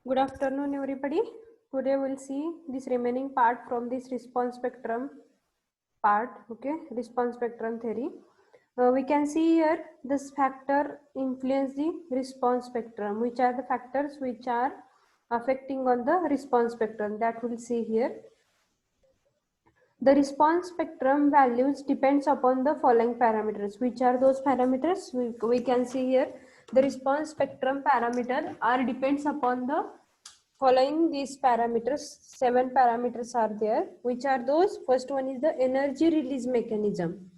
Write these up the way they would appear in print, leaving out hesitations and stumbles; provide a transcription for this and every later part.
Good afternoon, everybody. Today we'll see this remaining part from this response spectrum part. Okay, response spectrum theory. We can see here this factor influence the response spectrum. Which are the factors which are affecting on the response spectrum? That we'll see here. The response spectrum values depends upon the following parameters. Which are those parameters? We can see here. The response spectrum parameter are depends upon the following these parameters. 7 parameters are there. Which are those? First one is the energy release mechanism.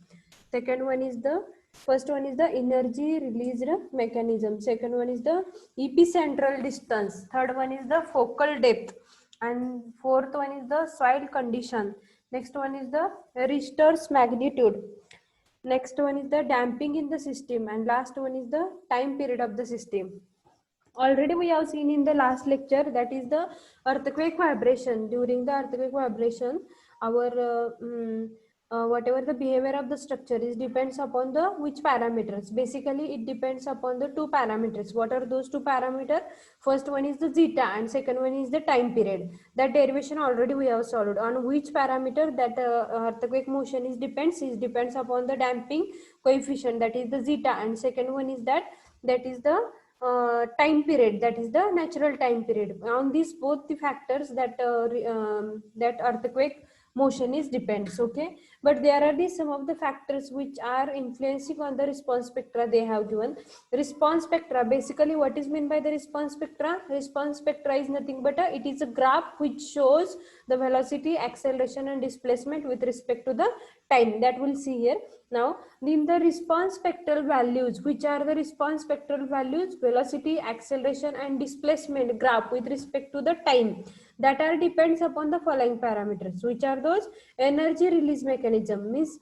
Second one is the first one is the energy released mechanism. Second one is the epicentral distance. Third one is the focal depth, and fourth one is the soil condition. Next one is the Richter's magnitude. Next one is the damping in the system, and last one is the time period of the system. Already we have seen in the last lecture, that is the earthquake vibration. During the earthquake vibration, our whatever the behavior of the structure is depends upon the which parameters. Basically it depends upon the two parameters. What are those two parameters? First one is the zeta and second one is the time period. That derivation already we have solved. On which parameter that earthquake motion is depends upon the damping coefficient, that is the zeta, and second one is that is the time period, that is the natural time period. On these both the factors that that earthquake motion is depends. Okay, but there are these some of the factors which are influencing on the response spectra. They have given response spectra. Basically what is meant by the response spectra? Response spectra is nothing but it is a graph which shows the velocity, acceleration and displacement with respect to the time. That we'll see here. Now in the response spectral values, which are the response spectral values? Velocity, acceleration and displacement graph with respect to the time, that are depends upon the following parameters. Which are those? Energy release mechanism means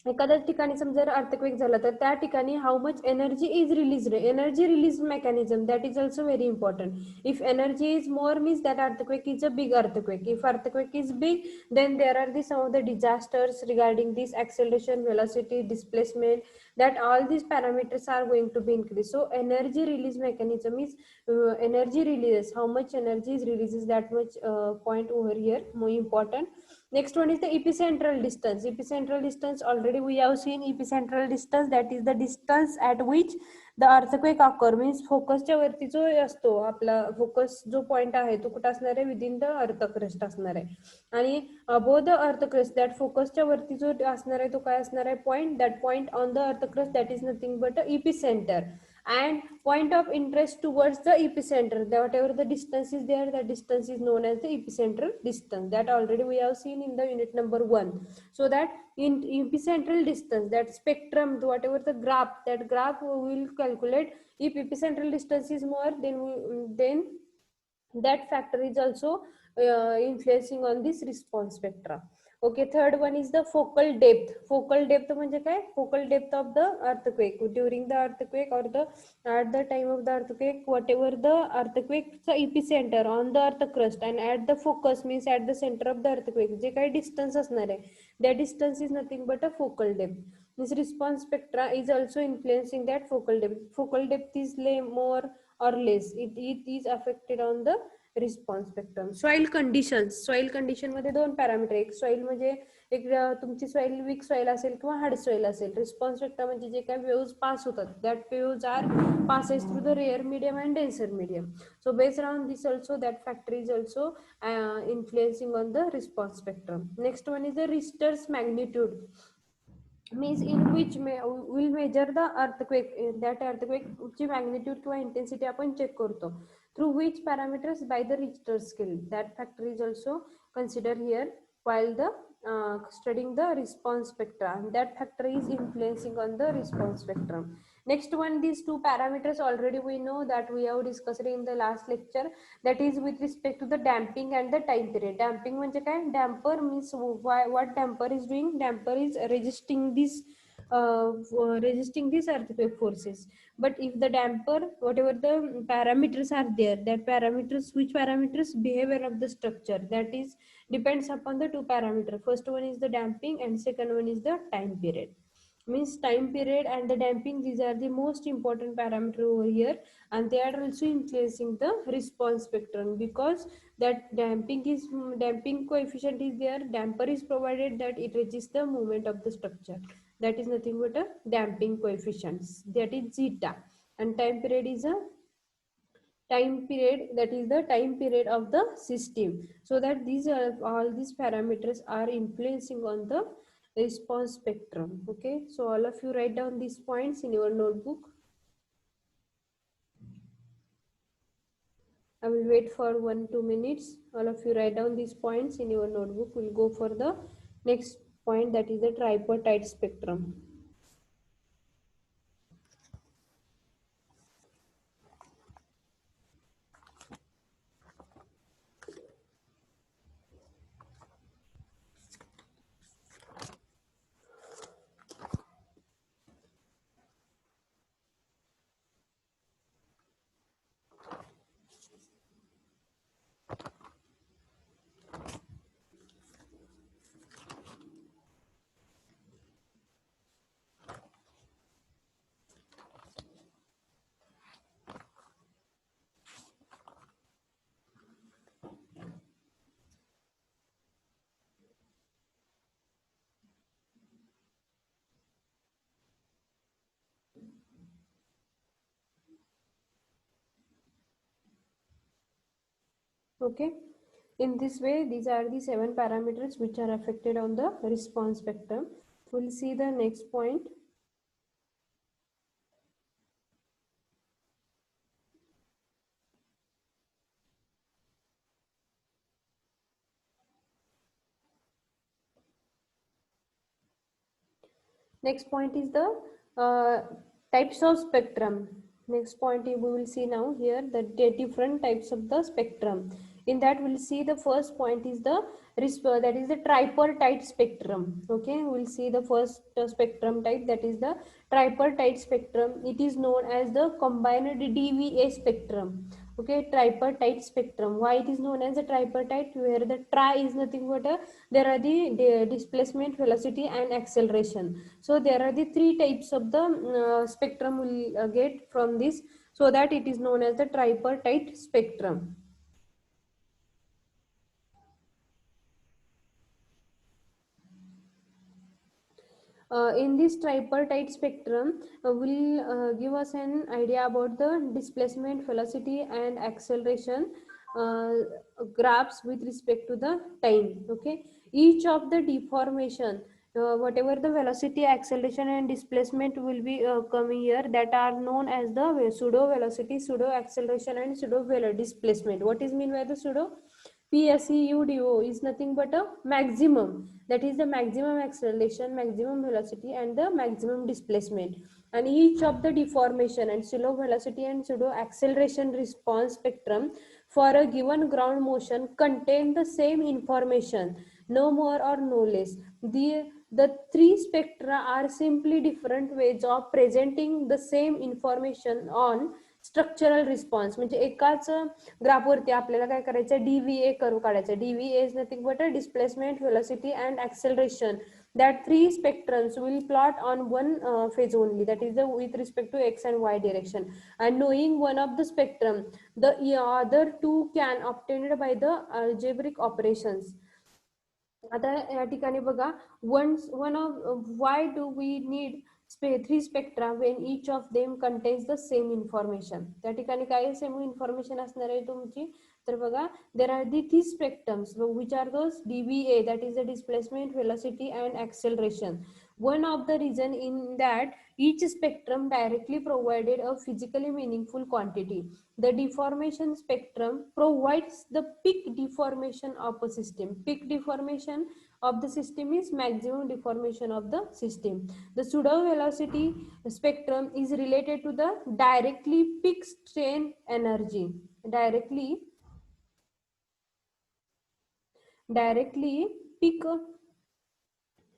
एखाद्याच ठिकाणी समजा earthquake झाला तर त्या ठिकाणी how much energy is released. Energy release mechanism, that is also very important. If energy is more means that earthquake is a big earthquake. If earthquake is big, then there are the some of the disasters regarding this acceleration, velocity, displacement, that all these parameters are going to be increased. So energy release mechanism is energy releases, how much energy is releases, that much point over here more important. Next one is the epicentral distance. Epicentral distance already we have seen. Epicentral distance, that is the distance at which the earthquake occur. Means फोकसच्या वरती जो असतो आपला focus जो point आहे तो कुठे असणार आहे? विदिन द अर्थ क्रस्ट असणार आहे. आणि above the earth crust, that फोकसच्या वरती जो असणार आहे तो काय असणार आहे? Point. That point on the earth crust, that is nothing but epicentre. And point of interest towards the epicenter, whatever the distance is there, that distance is known as the epicentral distance. That already we have seen in the unit number 1. So that in epicentral distance, that spectrum, whatever the graph, that graph we will calculate. If epicentral distance is more, then that factor is also influencing on this response spectra. Okay, third one is the focal depth. Focal depth म्हणजे काय? Focal depth of the earthquake. During the earthquake or the at the time of the earthquake, whatever the earthquake epicenter on the earth crust and at the focus means at the center of the earthquake, जे काही distance असणार आहे, that distance is nothing but a focal depth. This response spectra is also influencing that focal depth. Focal depth is more or less, it is affected on the response spectrum. Soil condition मध्ये दोन parameter. एक soil म्हणजे एक तुमची soil week soil असेल किंवा hard soil असेल. Response spectrum म्हणजे जे काही वेव्स पास होतात, that waves are passes through the rare medium and denser medium. So based on this also, that factor is also influencing on the response spectrum. Next one is the Richter's magnitude, means in which will measure the earthquake. That earthquake ची magnitude किंवा intensity आपण check करतो. Through which parameters? By the Richter scale. That factor is also considered here while the studying the response spectra, and that factor is influencing on the response spectrum. Next one, these two parameters already we know that we have discussed in the last lecture, that is with respect to the damping and the time period. Damping म्हणजे काय? Damper means what damper is doing? Damper is resisting these earthquake forces. But if the damper, whatever the parameters are there, that parameters, which parameters? Behavior of the structure, that is depends upon the two parameters. First one is the damping and second one is the time period. means time period and the damping, these are the most important parameter over here, and they are also influencing the response spectrum, because that damping coefficient is there, damper is provided, that it resists the movement of the structure. That is nothing but a damping coefficients, that is zeta. And time period is a time period, that is the time period of the system. So that these are all these parameters are influencing on the response spectrum. Okay, so all of you write down these points in your notebook. I will wait for 1-2 minutes. All of you write down these points in your notebook. We'll go for the next point, that is the tripartite spectrum. Okay, in this way, these are the 7 parameters which are affected on the response spectrum. We'll see the next point. Next point is the types of spectrum. Next point we will see now here the different types of the spectrum. In that we'll see the first point is the that is the tripartite spectrum. Okay, we'll see the first spectrum type, that is the tripartite spectrum. It is known as the combined DVA spectrum. Okay, tripartite spectrum. Why it is known as a tripartite? Where the tri is nothing but a, there are the displacement, velocity and acceleration. So there are the 3 types of the spectrum we'll get from this, so that it is known as the tripartite spectrum. In this tripartite spectrum will give us an idea about the displacement, velocity and acceleration uh, graphs with respect to the time. Okay, each of the deformation, whatever the velocity, acceleration and displacement will be coming here, that are known as the pseudo velocity, pseudo acceleration and pseudo displacement. What is mean by the pseudo? PSEUDO is nothing but a maximum, that is the maximum acceleration, maximum velocity and the maximum displacement. And each of the deformation and pseudo velocity and pseudo acceleration response spectrum for a given ground motion contain the same information, no more or no less. The 3 spectra are simply different ways of presenting the same information on structural response. म्हणजे एकाच ग्राफवरती आपल्याला काय करायचं, DVA curve काढायचं. DVA is nothing but a displacement, velocity and acceleration. That 3 spectrums will plot on one phase only, that is the with respect to x and y direction. And knowing one of the spectrum, the other 2 can obtained by the algebraic operations. आता या ठिकाणी बघा, one of why do we need 3 spectra when each of them contains the same information. त्या ठिकाणी काय same information असणार आहे तुमची, तर बघा, there are the 3 spectrums which are those DVA, that is the displacement, velocity and acceleration. One of the reason in that each spectrum directly provided a physically meaningful quantity. The deformation spectrum provides the peak deformation of a system. Peak deformation of the system is maximum deformation of the system. The pseudo velocity spectrum is related to the directly peak strain energy. Directly peak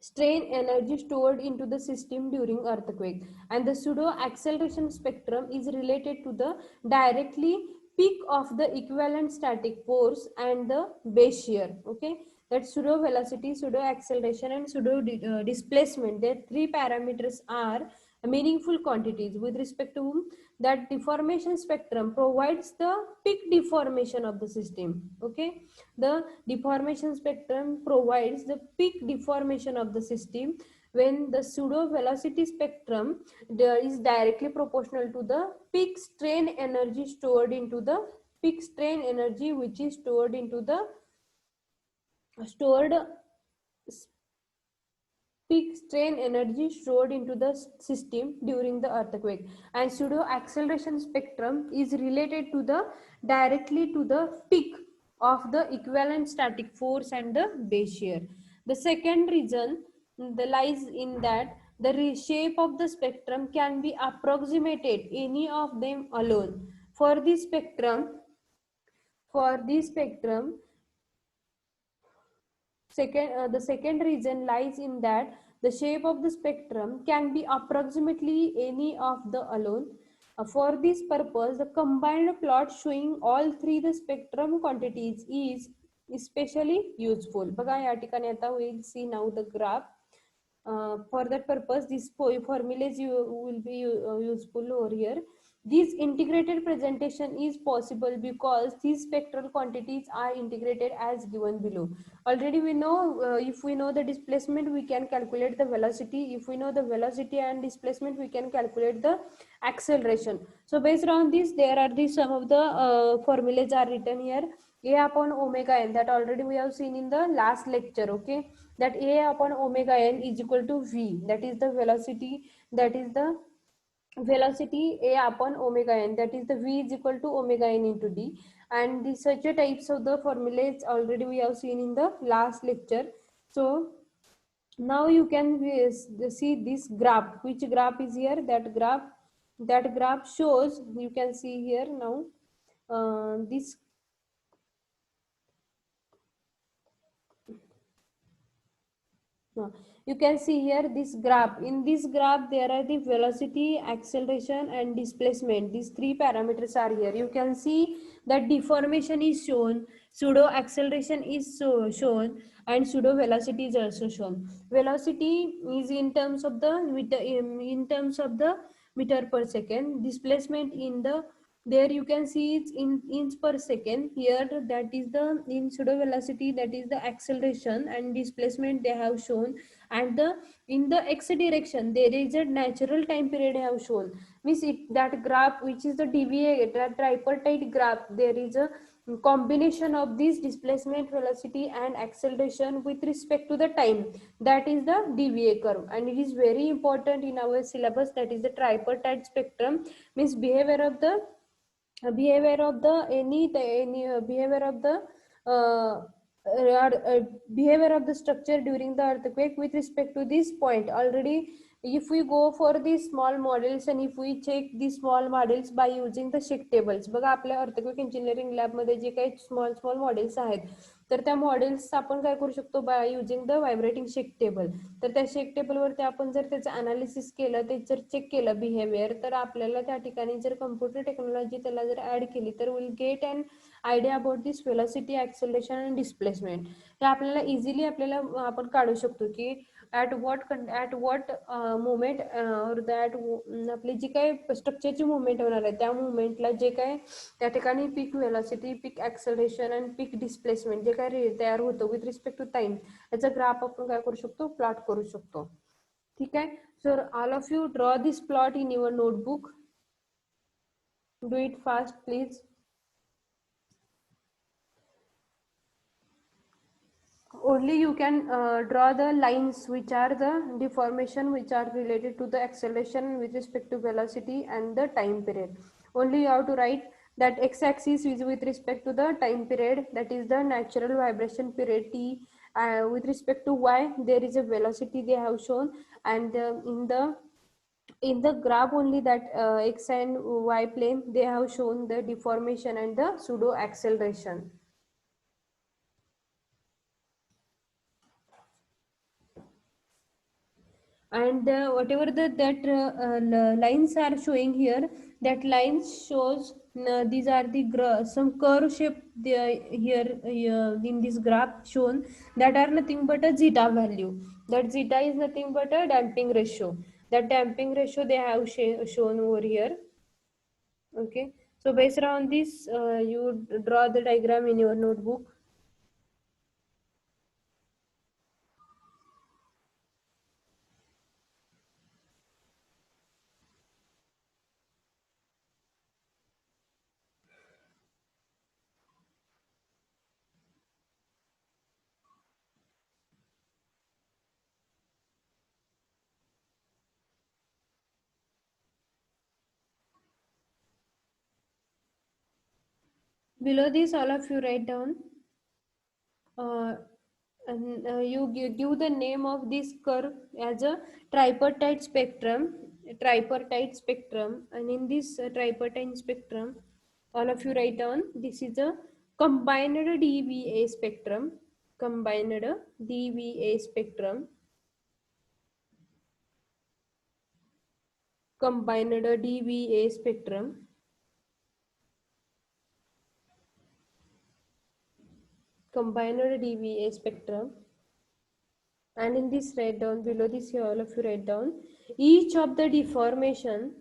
strain energy stored into the system during earthquake. And the pseudo acceleration spectrum is related to the directly peak of the equivalent static force and the base shear. Okay, that pseudo velocity, pseudo acceleration, and pseudo displacement. Their three parameters are meaningful quantities with respect to whom that deformation spectrum provides the peak deformation of the system. Okay, the deformation spectrum provides the peak deformation of the system when the pseudo velocity spectrum there is directly proportional to the peak strain energy stored into the peak strain energy which is stored into the stored peak strain energy stored into the system during the earthquake, and pseudo acceleration spectrum is related to the directly to the peak of the equivalent static force and the base shear. The second reason lies in that the shape of the spectrum can be approximated any of them alone. For this spectrum, for this spectrum the second reason lies in that the shape of the spectrum can be approximately any of the alone. For this purpose, the combined plot showing all three the spectrum quantities is especially useful. बघा या ठिकाणी आता we'll see now the graph. For that purpose, these formulas will be useful over here. This integrated presentation is possible because these spectral quantities are integrated as given below. Already we know if we know the displacement, we can calculate the velocity. If we know the velocity and displacement, we can calculate the acceleration. So based on this, there are the some of the formulas are written here. A upon omega n, that already we have seen in the last lecture. Okay, that A upon omega n is equal to V, that is the velocity, that is the velocity A upon omega n, that is the V is equal to omega n into D, and the such a types of the formulas already we have seen in the last lecture. So now you can see this graph. Which graph is here? That graph shows, you can see here now, this you can see here this graph. In this graph, there are the velocity, acceleration, and displacement. These three parameters are here. You can see that deformation is shown, pseudo acceleration is shown, and pseudo velocity is also shown. Velocity is in terms of the meter, in terms of the meter per second. Displacement in the there you can see it's in inch per second. Here that is the in pseudo velocity, that is the acceleration, and displacement they have shown, and the in the x direction there is a natural time period have shown. Means that graph which is the deviate, that tripartite graph, there is a combination of this displacement, velocity, and acceleration with respect to the time, that is the DVA curve, and it is very important in our syllabus. That is the tripartite spectrum, means behavior of the any behavior of the uh, behavior of the structure during the earthquake with respect to this point. Already if we go for these small models and if we check these small models by using the shake tables, बघा आपल्या earthquake engineering lab मध्ये जे काही small models आहेत तर त्या models आपण काय करू शकतो by using the vibrating shake table. तर त्या शेक टेबलवरती आपण जर त्याचं अनालिसिस केलं, ते जर चेक केलं बिहेवियर, तर आपल्याला त्या ठिकाणी जर कम्प्युटर टेक्नॉलॉजी त्याला जर ऍड केली तर will get and idea about this velocity, acceleration and displacement. हे आपल्याला इझिली आपल्याला आपण काढू शकतो की ॲट व्हॉट मुवमेंट दॅट आपली जी काही स्ट्रक्चरची मुवमेंट होणार आहे त्या मुवमेंटला जे काय त्या ठिकाणी peak velocity, peak acceleration and peak displacement जे काय तयार होतं विथ रिस्पेक्ट टू टाइम, याचा ग्राफ आपण काय करू शकतो, प्लॉट करू शकतो. ठीक आहे. Sir all of you draw this plot in your notebook. Do it fast please. Only you can draw the lines which are the deformation which are related to the acceleration with respect to velocity and the time period. Only you have to write that x-axis is with respect to the time period, that is the natural vibration period t. With respect to y, there is a velocity they have shown, and in the graph only that x and y plane they have shown the deformation and the pseudo acceleration. And whatever that lines are showing here, that lines shows these are the some curve shape here in this graph shown that are nothing but a zeta value. That zeta is nothing but a damping ratio. That damping ratio they have shown over here. Okay, so based on this you draw the diagram in your notebook. Below this all of you write down uh, and you give the name of this curve as a tripartite spectrum, and in this tripartite spectrum all of you write down this is a combined DVA spectrum. Combined DVA spectrum. Combined DVA spectrum. Combined DVA spectrum. And in this write down below this here all of you write down each of the deformation,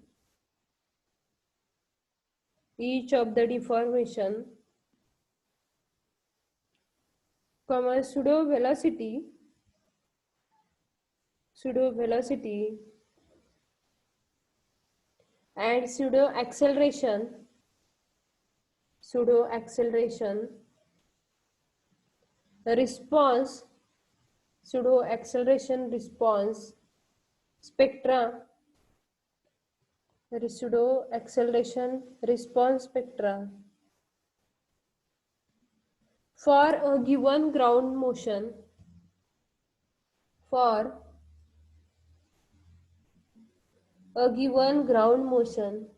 each of the deformation, comma pseudo velocity and pseudo acceleration, the response, pseudo acceleration response spectra, pseudo acceleration response spectra for a given ground motion, for a given ground motion,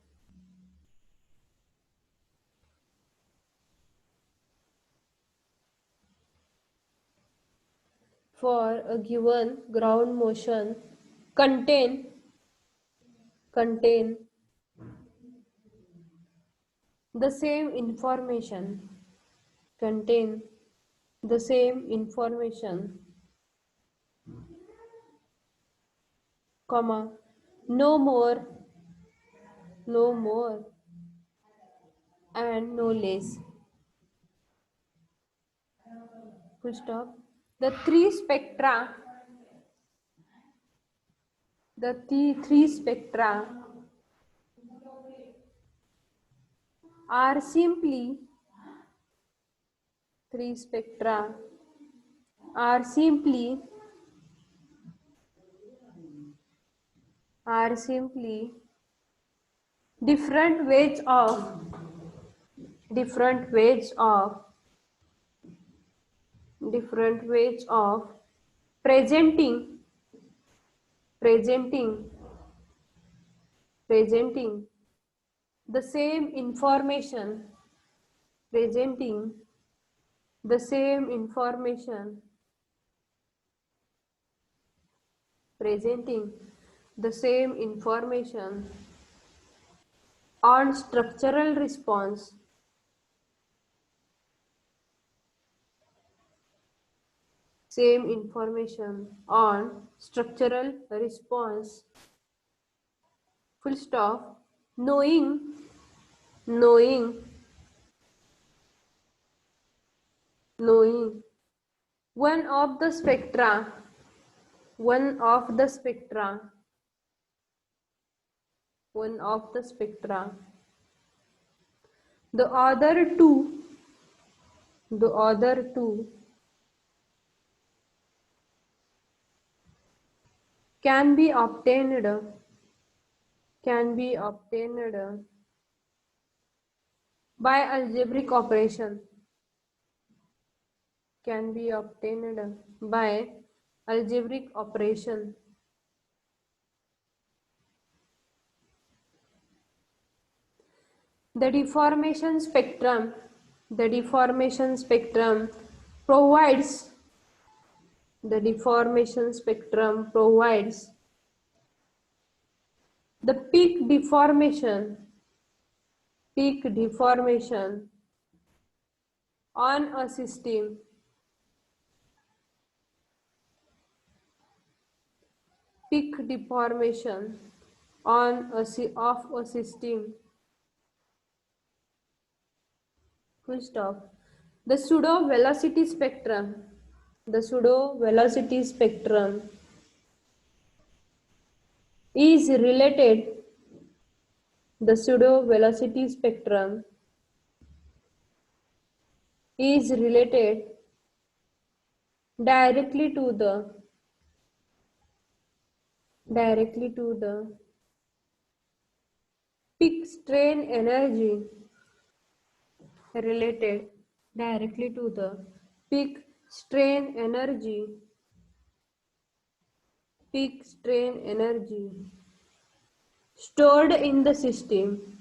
for a given ground motion contain the same information, contain the same information, comma no more, no more and no less, full stop. The three spectra, three spectra are simply, three spectra are simply, are simply different ways of, different ways of, different ways of presenting, presenting, presenting the same information, presenting the same information, presenting the same information on structural response, same information on structural response, full stop. Knowing, knowing, knowing one of the spectra, one of the spectra, one of the spectra, the other two, the other two can be obtained, can be obtained by algebraic operation, can be obtained by algebraic operation. The deformation spectrum, the deformation spectrum provides, the deformation spectrum provides the peak deformation, peak deformation on a system peak deformation on of a system full stop. The pseudo velocity spectrum. The pseudo velocity spectrum is related. The pseudo velocity spectrum is related directly to the peak strain energy related directly to the peak strain energy peak strain energy stored in the system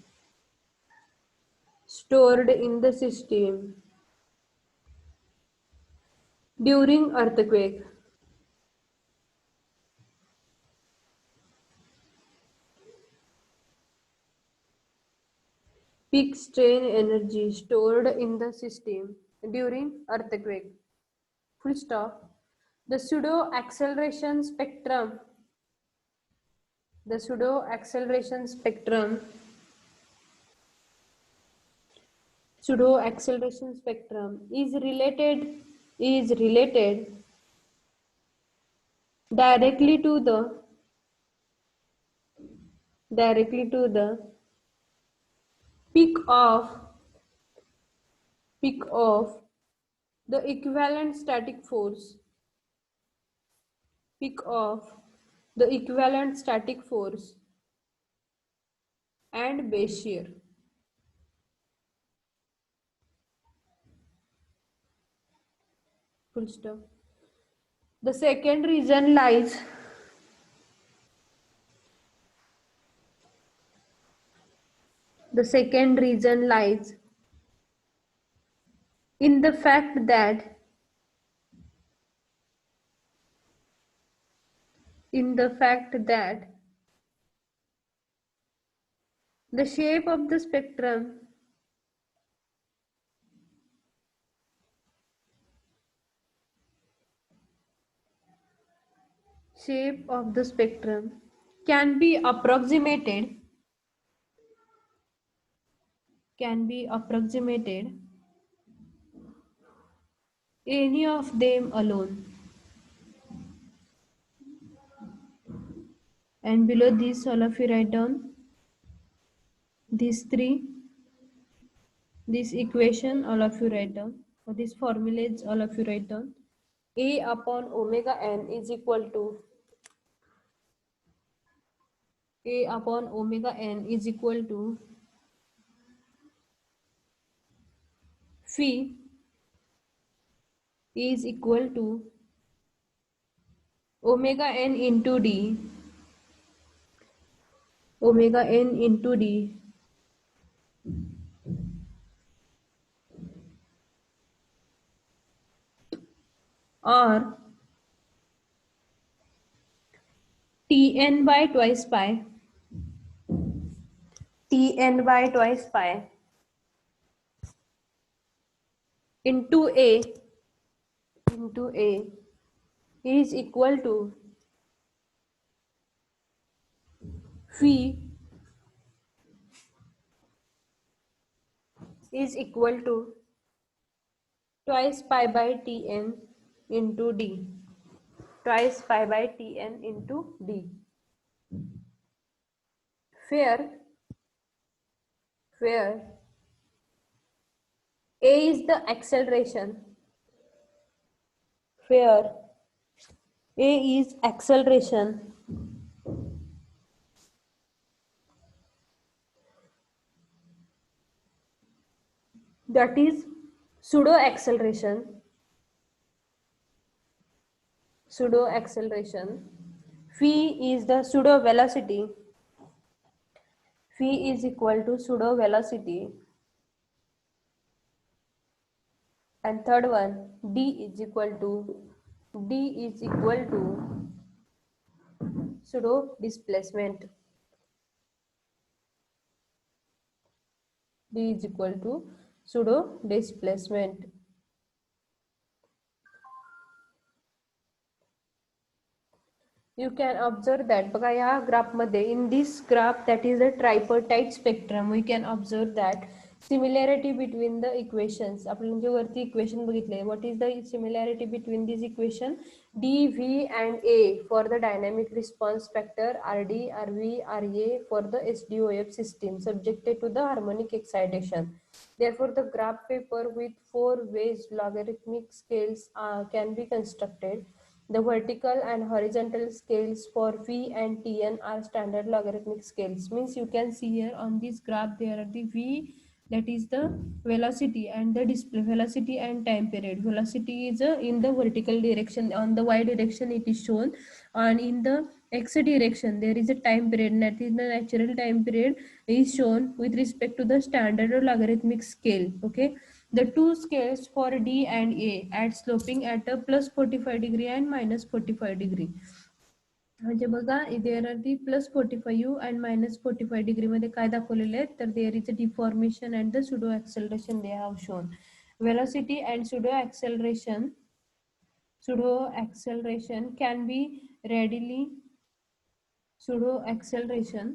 during earthquake. Peak strain energy stored in the system during earthquake. Full stop. The pseudo acceleration spectrum. The pseudo acceleration spectrum. Pseudo acceleration spectrum is related directly to the peak of the equivalent static force peak of the equivalent static force and base shear. Full stop. The second reason lies the second reason lies in the fact that the shape of the spectrum can be approximated any of them alone, and below this all of you write down these three this equation all of you write down, or these formulas all of you write down. A upon omega n is equal to phi is equal to omega n into d or Tn by twice pi into A is equal to phi is equal to twice pi by Tn into d twice pi by Tn into d. Where A is the acceleration, where A is acceleration, that is pseudo acceleration. Phi is the pseudo velocity. Phi is equal to pseudo velocity. And third one, D is equal to pseudo displacement. D is equal to pseudo displacement. You can observe that बघा या graph मध्ये in this graph that is a tripartite spectrum we can observe that similarity between the equations. आपण जे वरती equation बघितले, what is the similarity between this equation? D, V and A for the dynamic response factor, RD, RV, RA for the SDOF system subjected to the harmonic excitation. Therefore, the graph paper with 4 ways logarithmic scales can be constructed. The vertical and horizontal scales for V and Tn are standard logarithmic scales. Means you can see here on this graph there are the V, that is the velocity and the display velocity and time period. Velocity is in the vertical direction, on the y direction it is shown, and in the x direction there is a time period, that is the natural time period is shown with respect to the standard or logarithmic scale. Okay, the two scales for D and A at sloping at a plus 45 degree and minus 45 degree. म्हणजे बघा there are the plus 45 and minus 45 degree मध्ये काय दाखवलेले आहेत तर there is a deformation and the pseudo acceleration they have shown. Velocity and pseudo acceleration can be readily pseudo acceleration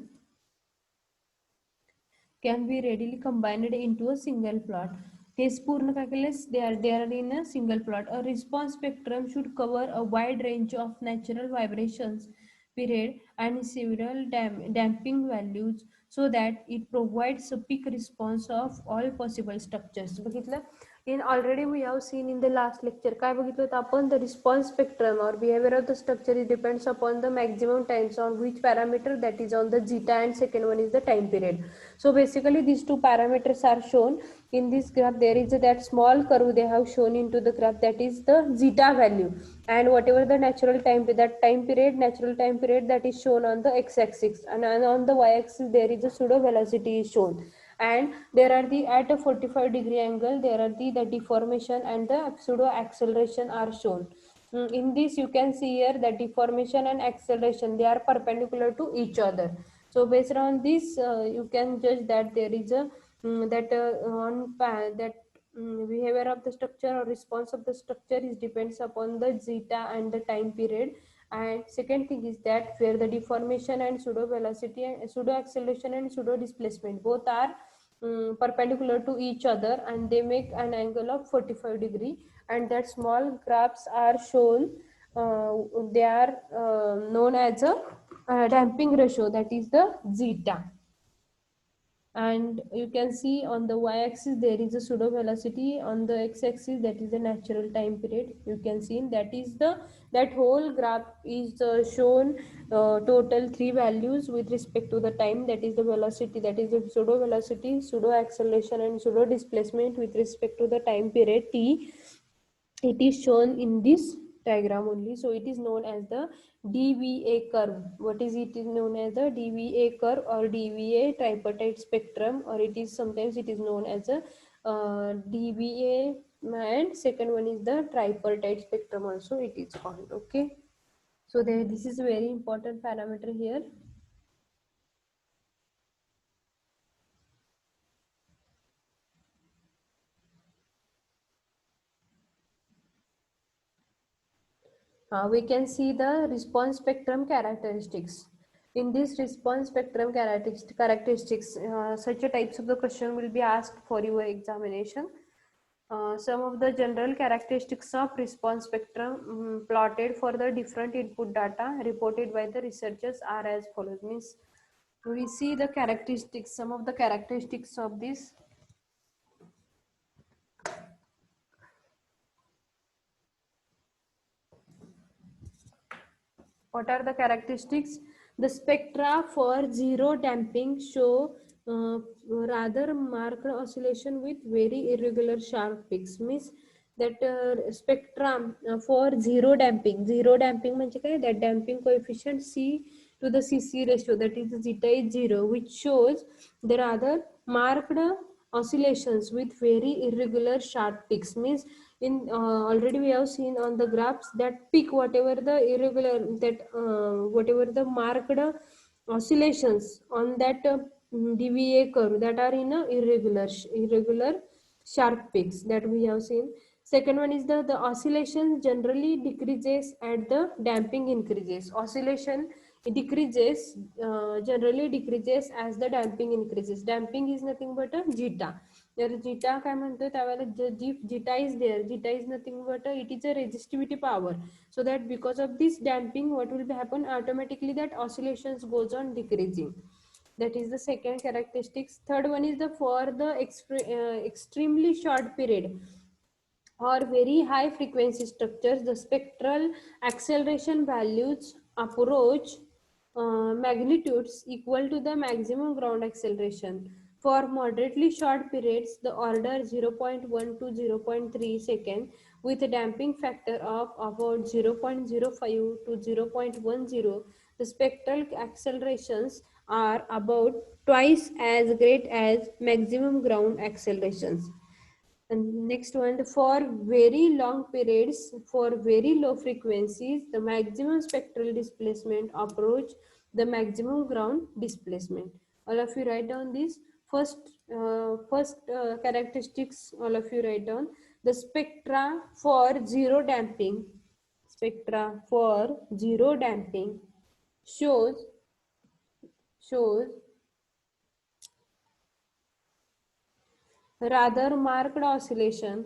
can be readily combined into a single plot. This पूर्ण काय केलेस they are in a single plot. A response spectrum should cover a wide range of natural vibrations period and several damping values so that it provides a peak response of all possible structures. बघितलं in already we have seen in the last lecture काय बघितलं होतं आपण, the response spectrum or behavior of the structure it depends upon the maximum times on which parameter, that is on the zeta, and second one is the time period. So basically these two parameters are shown in this graph. There is that small curve they have shown into the graph, that is the zeta value, and whatever the natural time, that time period, natural time period, that is shown on the x-axis, and on the y-axis there is a pseudo velocity is shown, and there are the at a 45 degree angle there are the deformation and the pseudo acceleration are shown. In this you can see here that deformation and acceleration they are perpendicular to each other. So based on this you can judge that there is a behavior of the structure or response of the structure is depends upon the zeta and the time period. And second thing is that where the deformation and pseudo velocity and pseudo acceleration and pseudo displacement both are perpendicular to each other and they make an angle of 45 degree, and that small graphs are shown, they are known as a damping ratio, that is the zeta. And you can see on the y-axis there is a pseudo velocity, on the x-axis that is the natural time period. You can see that is that whole graph is shown total 3 values with respect to the time, that is the velocity, that is the pseudo velocity, pseudo acceleration and pseudo displacement with respect to the time period t. It is shown in this diagram only. So it is known as the DVA curve. What is it is known as the DVA curve or DVA tripartite spectrum, or it is sometimes it is known as a DVA, and second one is the tripartite spectrum also it is called. Okay, so this is a very important parameter here. We can see the response spectrum characteristics. In this response spectrum characteristics, such a types of the question will be asked for your examination. Some of the general characteristics of response spectrum plotted for the different input data reported by the researchers are as follows. Means we see the characteristics, some of the characteristics of this. What are the characteristics? The spectra for zero damping show rather marked oscillation with very irregular sharp peaks. Means that spectrum for zero damping म्हणजे काय, that damping coefficient C to the CC ratio, that is the zeta is 0, which shows the rather marked oscillations with very irregular sharp peaks. Means in already we have seen on the graphs that peak, whatever the irregular, that whatever the marked oscillations on that DVA curve that are in a irregular sharp peaks that we have seen. Second one is the oscillation generally decreases at the damping increases. Oscillation decreases, generally decreases as the damping increases. Damping is nothing but a zeta. तर zeta काय म्हणतोय त्यावेळेला जी zeta is there, zeta is nothing but it is a resistivity power. So that because of this damping, what will happen automatically, that oscillations goes on decreasing. That is the second characteristics. Third one is the for the extremely short period or very high frequency structures, the spectral acceleration values approach magnitudes equal to the maximum ground acceleration. For moderately short periods, the order 0.1 to 0.3 second with a damping factor of about 0.05 to 0.10, the spectral accelerations are about twice as great as maximum ground accelerations. And next one, for very long periods, for very low frequencies, the maximum spectral displacement approach the maximum ground displacement. All of you write down this. First characteristics, all of you write down. The spectra for zero damping, spectra for zero damping shows rather marked oscillation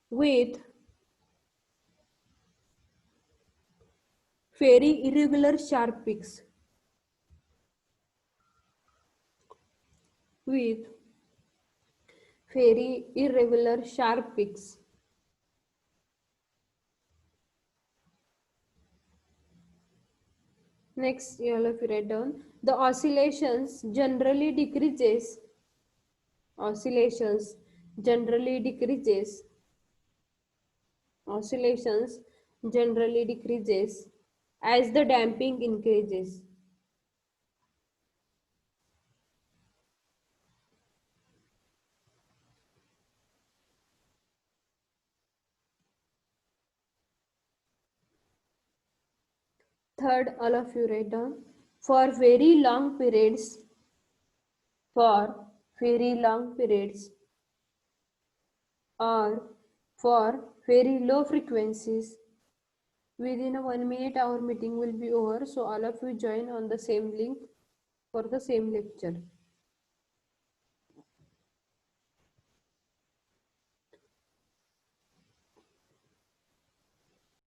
with very irregular sharp peaks. With very irregular sharp peaks. Next, all of you write down. The oscillations generally decreases. Oscillations generally decreases. Oscillations generally decreases as the damping increases. Third, all of you write down. For very long periods, for very long periods, or for very low frequencies, within a 1 minute our meeting will be over. So all of you join on the same link for the same lecture.